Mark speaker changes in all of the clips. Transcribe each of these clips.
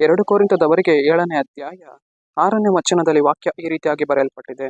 Speaker 1: 2 ಕೊರಿಂಥದವರಿಗೆ 7ನೇ ಅಧ್ಯಾಯ 6ನೇ ವಚನದಲ್ಲಿ ವಾಕ್ಯ ಈ ರೀತಿಯಾಗಿ ಬರೆಯಲ್ಪಟ್ಟಿದೆ.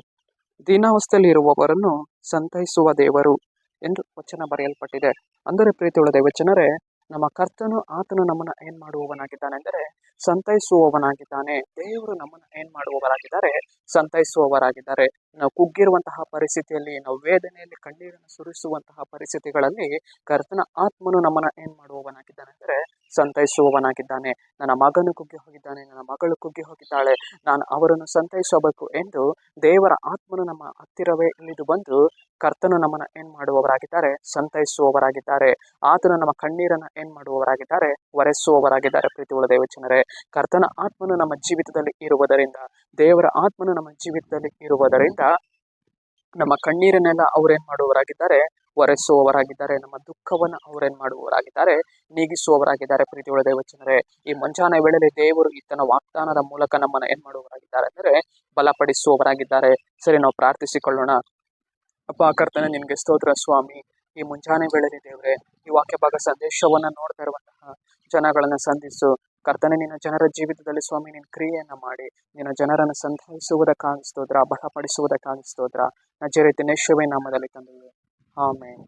Speaker 1: ದೀನಾವಸ್ಥೆಯಲ್ಲಿ ಇರುವವರನ್ನು ಸಂತೈಸುವ ದೇವರು ಎಂದು ವಚನ ಬರೆಯಲ್ಪಟ್ಟಿದೆ. ಅಂದರೆ ಪ್ರೀತಿಯುಳ್ಳ ದೈವಜನರೇ, ನಮ್ಮ ಕರ್ತನು ಆತನು ನಮ್ಮನ್ನು ಏನ್ ಮಾಡುವವನಾಗಿದ್ದಾನೆ ಅಂದರೆ ಸಂತೈಸುವವನಾಗಿದ್ದಾನೆ. ದೇವರು ನಮ್ಮನ್ನು ಏನ್ ಮಾಡುವವರಾಗಿದ್ದಾರೆ? ಸಂತೈಸುವವರಾಗಿದ್ದಾರೆ. ನಾವು ಕುಗ್ಗಿರುವಂತಹ ಪರಿಸ್ಥಿತಿಯಲ್ಲಿ, ನಾವು ವೇದನೆಯಲ್ಲಿ ಕಣ್ಣೀರನ್ನು ಸುರಿಸುವಂತಹ ಪರಿಸ್ಥಿತಿಗಳಲ್ಲಿ ಕರ್ತನ ಆತ್ಮನು ನಮ್ಮನ್ನ ಏನ್ ಮಾಡುವವನಾಗಿದ್ದಾನೆ ಅಂದರೆ ಸಂತೈಸುವವನಾಗಿದ್ದಾನೆ. ನನ್ನ ಮಗನು ಕುಗ್ಗಿ ಹೋಗಿದ್ದಾನೆ, ನನ್ನ ಮಗಳು ಕುಗ್ಗಿ ಹೋಗಿದ್ದಾಳೆ, ನಾನು ಅವರನ್ನು ಸಂತೈಸಬೇಕು ಎಂದು ದೇವರ ಆತ್ಮನು ನಮ್ಮ ಹತ್ತಿರವೇ ಇಳಿದು ಬಂದು ಕರ್ತನು ನಮ್ಮನ್ನ ಏನ್ ಮಾಡುವವರಾಗಿದ್ದಾರೆ? ಸಂತೈಸುವವರಾಗಿದ್ದಾರೆ. ಆತನು ನಮ್ಮ ಕಣ್ಣೀರನ್ನ ಏನ್ ಮಾಡುವವರಾಗಿದ್ದಾರೆ? ಒರೆಸುವವರಾಗಿದ್ದಾರೆ. ಪ್ರೀತಿಯುಳ್ಳ ದೈವಜನರೇ, ಕರ್ತನ ಆತ್ಮನು ನಮ್ಮ ಜೀವಿತದಲ್ಲಿ ಇರುವುದರಿಂದ, ದೇವರ ಆತ್ಮನು ನಮ್ಮ ಜೀವಿತದಲ್ಲಿ ಇರುವುದರಿಂದ ನಮ್ಮ ಕಣ್ಣೀರನ್ನೆಲ್ಲ ಅವ್ರೇನ್ ಮಾಡುವವರಾಗಿದ್ದಾರೆ? ಒರೆಸುವವರಾಗಿದ್ದಾರೆ. ನಮ್ಮ ದುಃಖವನ್ನು ಅವ್ರೇನ್ ಮಾಡುವವರಾಗಿದ್ದಾರೆ? ನೀಗಿಸುವವರಾಗಿದ್ದಾರೆ. ಪ್ರೀತಿಯುಳ್ಳ ದೈವಜನರೇ, ಈ ಮುಂಜಾನೆ ವೇಳೆಯಲ್ಲಿ ದೇವರು ಈತನ ವಾಗ್ದಾನದ ಮೂಲಕ ನಮ್ಮನ್ನ ಏನ್ ಮಾಡುವವರಾಗಿದ್ದಾರೆ ಅಂದರೆ ಬಲಪಡಿಸುವವರಾಗಿದ್ದಾರೆ. ಸರಿ, ನಾವು ಪ್ರಾರ್ಥಿಸಿಕೊಳ್ಳೋಣ. ಅಪ್ಪ ಕರ್ತನೆ, ನಿನ್ಗೆ ಸ್ತೋತ್ರ ಸ್ವಾಮಿ. ಈ ಮುಂಜಾನೆ ವೇಳೆಯಲ್ಲಿ ದೇವರೇ, ಈ ವಾಕ್ಯ ಭಾಗ ಸಂದೇಶವನ್ನ ನೋಡ್ತಾ ಇರುವಂತಹ ಜನಗಳನ್ನ ಸಂಧಿಸು ಕರ್ತನೆ. ನಿನ್ನ ಜನರ ಜೀವಿತದಲ್ಲಿ ಸ್ವಾಮಿ ನಿನ್ನ ಕ್ರಿಯೆಯನ್ನ ಮಾಡಿ ನಿನ್ನ ಜನರನ್ನು ಸಂತೈಸುವುದಕ್ಕಾಗಿ ಸ್ತೋತ್ರ, ಬಲಪಡಿಸುವುದಕ್ಕಾಗಿ ಸ್ತೋತ್ರ. ನಜರೇತಿನ ಯೇಸುವಿನ ನಾಮದಲ್ಲಿ ತಂದೆಯೇ, ಆಮೆನ್.